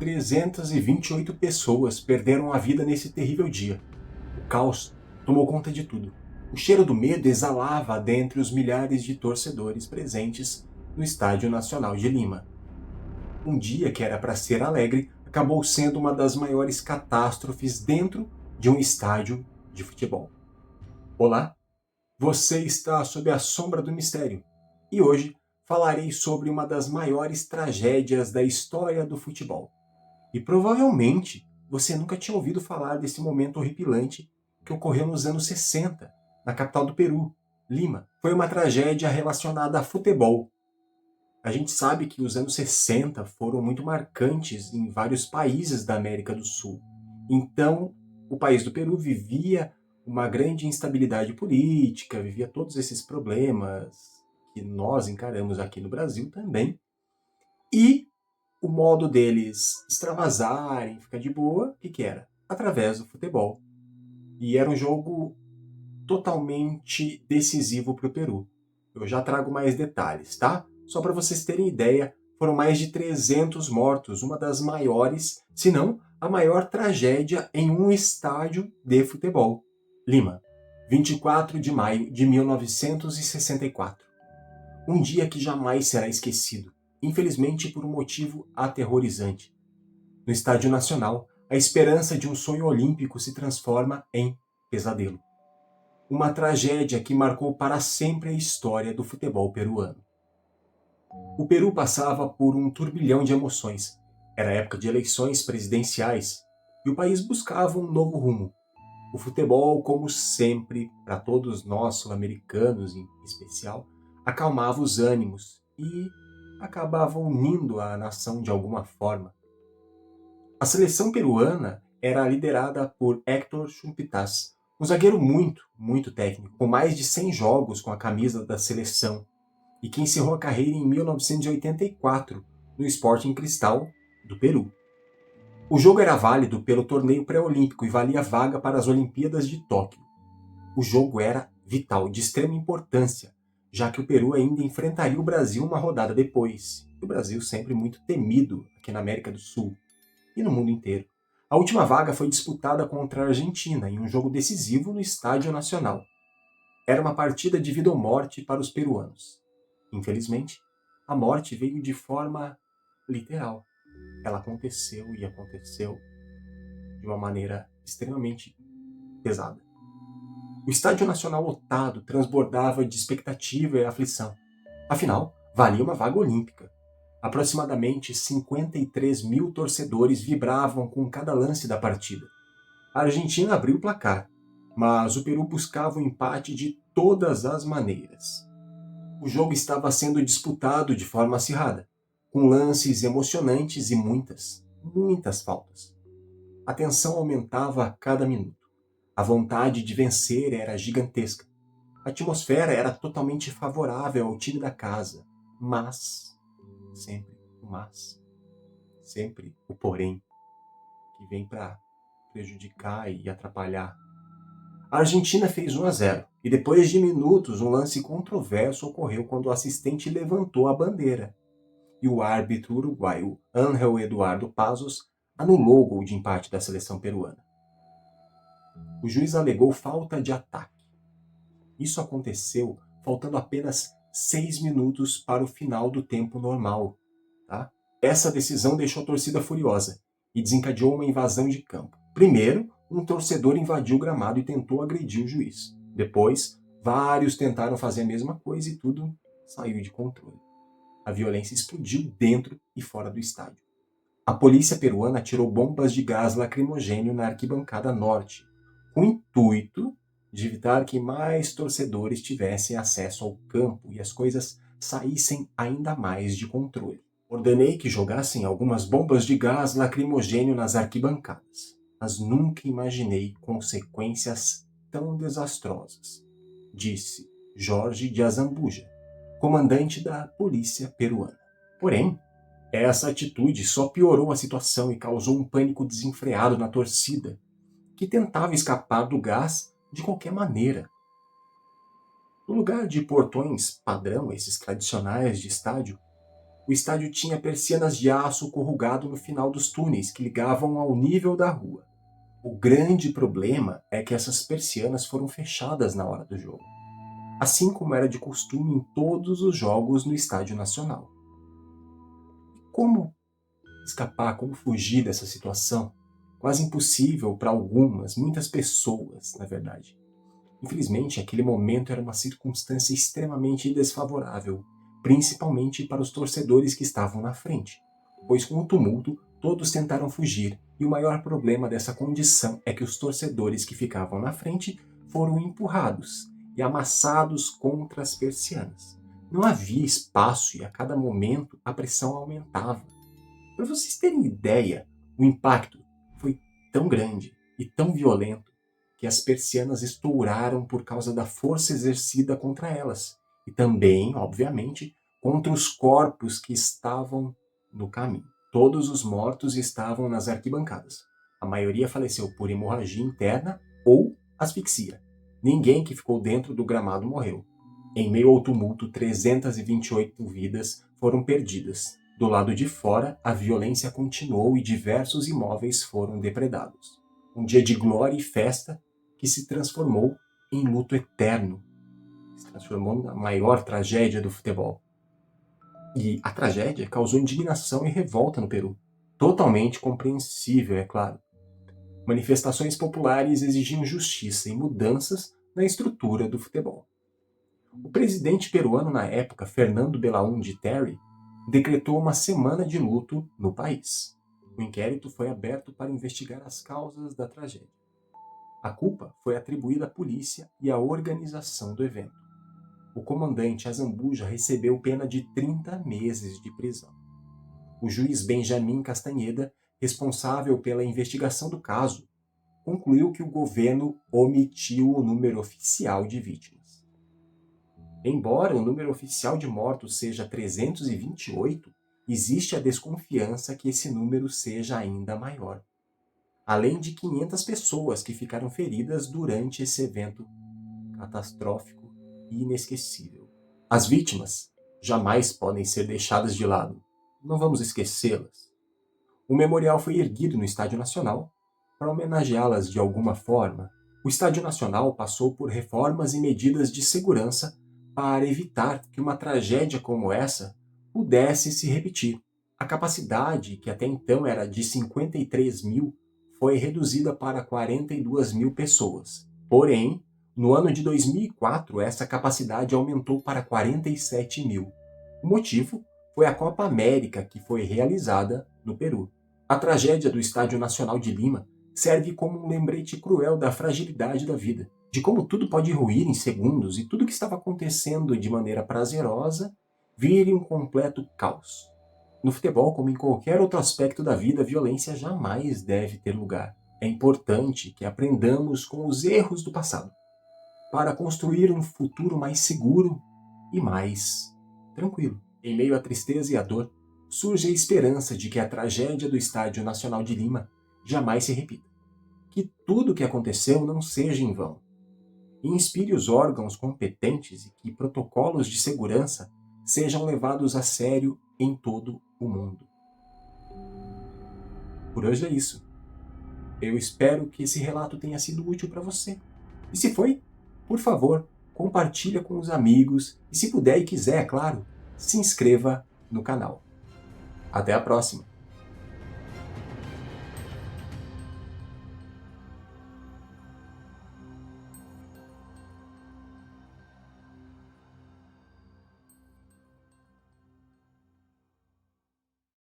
328 pessoas perderam a vida nesse terrível dia. O caos tomou conta de tudo. O cheiro do medo exalava dentre os milhares de torcedores presentes no Estádio Nacional de Lima. Um dia que era para ser alegre acabou sendo uma das maiores catástrofes dentro de um estádio de futebol. Olá, você está sob a sombra do mistério e hoje falarei sobre uma das maiores tragédias da história do futebol. E provavelmente você nunca tinha ouvido falar desse momento horripilante que ocorreu nos anos 60, na capital do Peru, Lima. Foi uma tragédia relacionada a futebol. A gente sabe que os anos 60 foram muito marcantes em vários países da América do Sul. Então, o país do Peru vivia uma grande instabilidade política, vivia todos esses problemas que nós encaramos aqui no Brasil também. E o modo deles extravasarem, ficar de boa, o que era? Através do futebol. E era um jogo totalmente decisivo para o Peru. Eu já trago mais detalhes, tá? Só para vocês terem ideia, foram mais de 300 mortos, uma das maiores, se não a maior tragédia em um estádio de futebol. Lima, 24 de maio de 1964. Um dia que jamais será esquecido, infelizmente por um motivo aterrorizante. No Estádio Nacional, a esperança de um sonho olímpico se transforma em pesadelo. Uma tragédia que marcou para sempre a história do futebol peruano. O Peru passava por um turbilhão de emoções. Era época de eleições presidenciais e o país buscava um novo rumo. O futebol, como sempre, para todos nós sul-americanos em especial, acalmava os ânimos e acabava unindo a nação de alguma forma. A seleção peruana era liderada por Héctor Chumpitaz, um zagueiro muito técnico, com mais de 100 jogos com a camisa da seleção, e que encerrou a carreira em 1984 no Sporting Cristal do Peru. O jogo era válido pelo torneio pré-olímpico e valia vaga para as Olimpíadas de Tóquio. O jogo era vital, de extrema importância, já que o Peru ainda enfrentaria o Brasil uma rodada depois. E o Brasil sempre muito temido aqui na América do Sul e no mundo inteiro. A última vaga foi disputada contra a Argentina em um jogo decisivo no Estádio Nacional. Era uma partida de vida ou morte para os peruanos. Infelizmente, a morte veio de forma literal. Ela aconteceu e aconteceu de uma maneira extremamente pesada. O Estádio Nacional lotado transbordava de expectativa e aflição. Afinal, valia uma vaga olímpica. Aproximadamente 53 mil torcedores vibravam com cada lance da partida. A Argentina abriu o placar, mas o Peru buscava o empate de todas as maneiras. O jogo estava sendo disputado de forma acirrada, com lances emocionantes e muitas faltas. A tensão aumentava a cada minuto. A vontade de vencer era gigantesca. A atmosfera era totalmente favorável ao time da casa, mas, sempre o porém, que vem para prejudicar e atrapalhar. A Argentina fez 1-0 e depois de minutos um lance controverso ocorreu quando o assistente levantou a bandeira e o árbitro uruguaio Ángel Eduardo Pazos anulou o gol de empate da seleção peruana. O juiz alegou falta de ataque. Isso aconteceu faltando apenas 6 minutos para o final do tempo normal. Tá? Essa decisão deixou a torcida furiosa e desencadeou uma invasão de campo. Primeiro, um torcedor invadiu o gramado e tentou agredir o juiz. Depois, vários tentaram fazer a mesma coisa e tudo saiu de controle. A violência explodiu dentro e fora do estádio. A polícia peruana atirou bombas de gás lacrimogêneo na arquibancada norte, com o intuito de evitar que mais torcedores tivessem acesso ao campo e as coisas saíssem ainda mais de controle. Ordenei que jogassem algumas bombas de gás lacrimogêneo nas arquibancadas, mas nunca imaginei consequências tão desastrosas, disse Jorge de Azambuja, comandante da polícia peruana. Porém, essa atitude só piorou a situação e causou um pânico desenfreado na torcida, que tentava escapar do gás de qualquer maneira. No lugar de portões padrão, esses tradicionais de estádio, O estádio tinha persianas de aço corrugado no final dos túneis que ligavam ao nível da rua. O grande problema é que essas persianas foram fechadas na hora do jogo, assim como era de costume em todos os jogos no Estádio Nacional. Como escapar, como fugir dessa situação? Quase impossível para muitas pessoas, na verdade. Infelizmente, aquele momento era uma circunstância extremamente desfavorável, principalmente para os torcedores que estavam na frente, pois com o tumulto todos tentaram fugir, e o maior problema dessa condição é que os torcedores que ficavam na frente foram empurrados e amassados contra as persianas. Não havia espaço e a cada momento a pressão aumentava. Para vocês terem ideia, o impacto foi tão grande e tão violento que as persianas estouraram por causa da força exercida contra elas e também, obviamente, contra os corpos que estavam no caminho. Todos os mortos estavam nas arquibancadas. A maioria faleceu por hemorragia interna ou asfixia. Ninguém que ficou dentro do gramado morreu. Em meio ao tumulto, 328 vidas foram perdidas. Do lado de fora, a violência continuou e diversos imóveis foram depredados. Um dia de glória e festa que se transformou em luto eterno. Se transformou na maior tragédia do futebol. E a tragédia causou indignação e revolta no Peru. Totalmente compreensível, é claro. Manifestações populares exigiam justiça e mudanças na estrutura do futebol. O presidente peruano na época, Fernando Belaúnde Terry, decretou uma semana de luto no país. O inquérito foi aberto para investigar as causas da tragédia. A culpa foi atribuída à polícia e à organização do evento. O comandante Azambuja recebeu pena de 30 meses de prisão. O juiz Benjamin Castanheda, responsável pela investigação do caso, concluiu que o governo omitiu o número oficial de vítimas. Embora o número oficial de mortos seja 328, existe a desconfiança que esse número seja ainda maior, além de 500 pessoas que ficaram feridas durante esse evento catastrófico e inesquecível. As vítimas jamais podem ser deixadas de lado. Não vamos esquecê-las. O memorial foi erguido no Estádio Nacional para homenageá-las de alguma forma. O Estádio Nacional passou por reformas e medidas de segurança para evitar que uma tragédia como essa pudesse se repetir. A capacidade, que até então era de 53 mil, foi reduzida para 42 mil pessoas. Porém, no ano de 2004, essa capacidade aumentou para 47 mil. O motivo foi a Copa América, que foi realizada no Peru. A tragédia do Estádio Nacional de Lima serve como um lembrete cruel da fragilidade da vida, de como tudo pode ruir em segundos e tudo que estava acontecendo de maneira prazerosa vire um completo caos. No futebol, como em qualquer outro aspecto da vida, a violência jamais deve ter lugar. É importante que aprendamos com os erros do passado, para construir um futuro mais seguro e mais tranquilo. Em meio à tristeza e à dor, surge a esperança de que a tragédia do Estádio Nacional de Lima jamais se repita. Que tudo o que aconteceu não seja em vão. E inspire os órgãos competentes e que protocolos de segurança sejam levados a sério em todo o mundo. Por hoje é isso. Eu espero que esse relato tenha sido útil para você. E se foi, por favor, compartilha com os amigos e, se puder e quiser, é claro, se inscreva no canal. Até a próxima!